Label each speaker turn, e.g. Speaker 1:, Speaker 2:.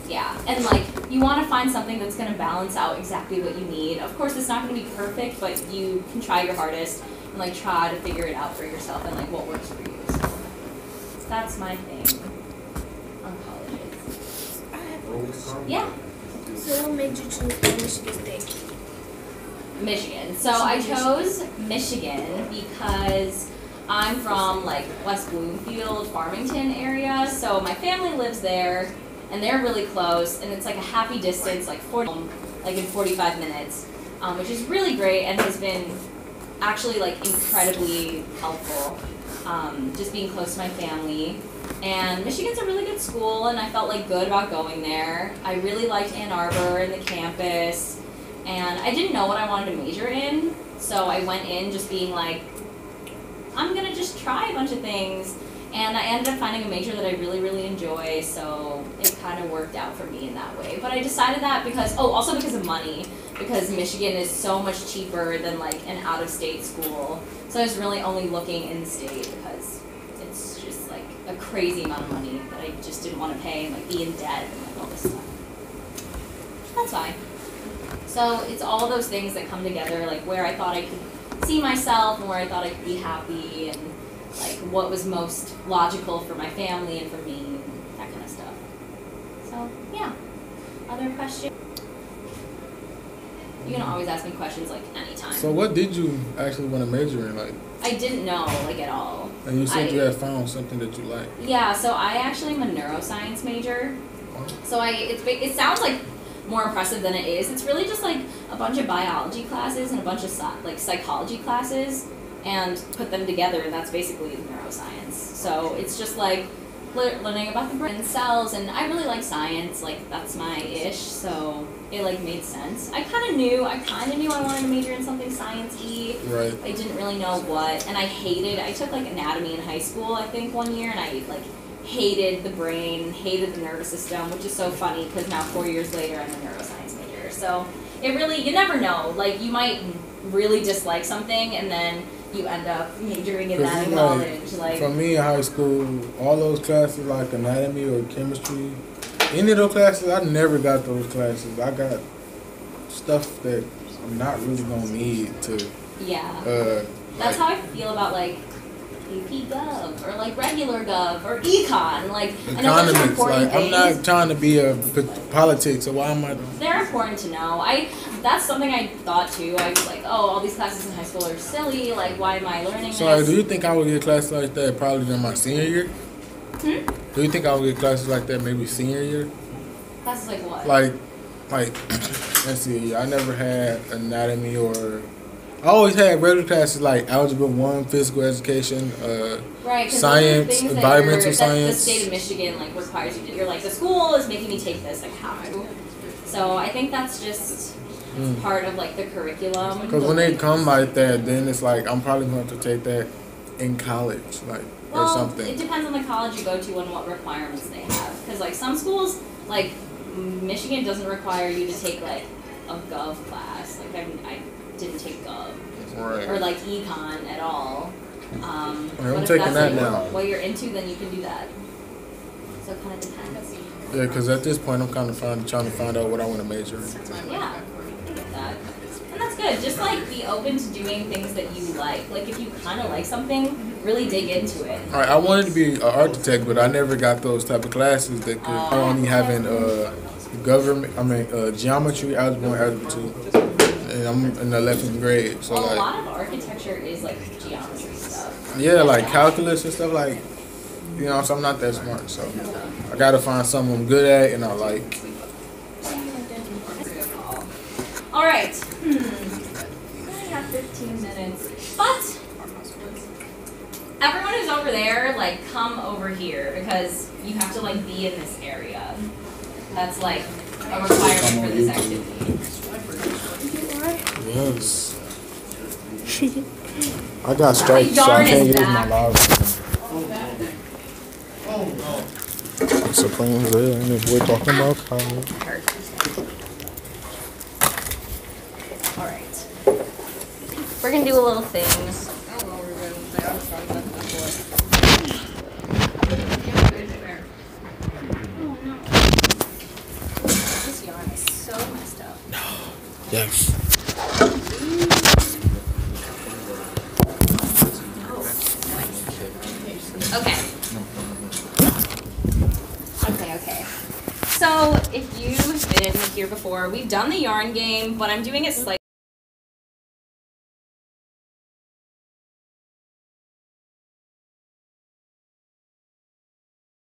Speaker 1: Yeah, and like you want to find something that's going to balance out exactly what you need. Of course, it's not going to be perfect, but you can try your hardest and like try to figure it out for yourself and like what works for you. So that's my thing on colleges.
Speaker 2: I have
Speaker 1: Yeah.
Speaker 2: So what made you choose Michigan State?
Speaker 1: Michigan. So I chose Michigan because I'm from like West Bloomfield, Farmington area. So my family lives there, and they're really close, and it's like a happy distance, like in 45 minutes, which is really great and has been actually like incredibly helpful. Just being close to my family. And Michigan's a really good school, and I felt like good about going there. I really liked Ann Arbor and the campus, and I didn't know what I wanted to major in, so I went in just being like, I'm gonna just try a bunch of things, and I ended up finding a major that I really, really enjoy, so it kind of worked out for me in that way. But I decided that because, also because of money, because Michigan is so much cheaper than like an out-of-state school, so I was really only looking in the state because it's just like a crazy amount of money that I just didn't want to pay and like be in debt and like all this stuff. That's fine. So it's all those things that come together, like where I thought I could see myself and where I thought I could be happy and like what was most logical for my family and for me and that kind of stuff. So yeah. Other questions? You can always ask me questions like anytime.
Speaker 3: So what did you actually want to major in? Like,
Speaker 1: I didn't know like at all.
Speaker 3: And you said you had found something that you like.
Speaker 1: Yeah, so I actually am a neuroscience major. So it sounds like more impressive than it is. It's really just like a bunch of biology classes and a bunch of like psychology classes and put them together, and that's basically neuroscience. So it's just like learning about the brain and cells, and I really like science, like that's my ish, so it like made sense. I kind of knew I wanted to major in something science-y.
Speaker 3: Right.
Speaker 1: I didn't really know what, and I took like anatomy in high school, I think, one year, and I like hated the brain, hated the nervous system, which is so funny because now 4 years later I'm a neuroscience major. So it really, you never know, like you might really dislike something and then you end up majoring in that in college. Like
Speaker 3: for me in high school, all those classes like anatomy or chemistry, any of those classes, I never got those classes. I got stuff that I'm not really gonna need to.
Speaker 1: Yeah. That's how I feel about like AP Gov or like regular Gov or Econ. Like I know those are important
Speaker 3: like,
Speaker 1: things.
Speaker 3: I'm not trying to be a politics, so why am I?
Speaker 1: They're important to know. That's something I thought too. I was like, oh, all these classes in high school are silly. Like, why am I learning
Speaker 3: So
Speaker 1: this?
Speaker 3: do you think I would get classes like that probably in my senior year? Do you think I would get classes like that maybe senior year?
Speaker 1: Classes like what?
Speaker 3: Like, let's see. I never had anatomy or. I always had regular classes like Algebra 1, Physical Education,
Speaker 1: right,
Speaker 3: Science, Environmental Science.
Speaker 1: The state of Michigan like requires you to. You're like, the school is making me take this. I have to. So I think that's just part of like the curriculum.
Speaker 3: Because when they come like that, then it's like I'm probably going to take that in college, or something.
Speaker 1: It depends on the college you go to and what requirements they have. Because like some schools, like Michigan doesn't require you to take like a Gov class. Like I didn't take Gov.
Speaker 3: Right.
Speaker 1: Or like Econ at all.
Speaker 3: I'm
Speaker 1: but if
Speaker 3: taking
Speaker 1: that's
Speaker 3: that
Speaker 1: like
Speaker 3: now.
Speaker 1: what you're into, then you can do that. So it kind of depends.
Speaker 3: Yeah, because at this point I'm kind of trying to find out what I want to major in.
Speaker 1: Yeah, I get that. And that's good. Just like be open to doing things that you like. Like if you kind of like something, really dig into it.
Speaker 3: All right, I wanted to be an architect, but I never got those type of classes that could only having geometry, algebra 1, algebra 2. And I'm in the 11th grade, so
Speaker 1: well,
Speaker 3: like
Speaker 1: a lot of architecture is like geometry stuff.
Speaker 3: yeah, like calculus and stuff, like so I'm not that smart, so I gotta find something I'm good at and I like.
Speaker 1: All right, we only have 15 minutes, but everyone who's over there, like, come over here because you have to like be in this area. That's like a requirement for this activity.
Speaker 3: Yes. I got stripes, so I can't use my loud. Supreme's there, and this boy talking about college.
Speaker 1: Alright. We're gonna do a little thing.
Speaker 3: Yes.
Speaker 1: Okay. Okay. So if you've been here before, we've done the yarn game, but I'm doing it slightly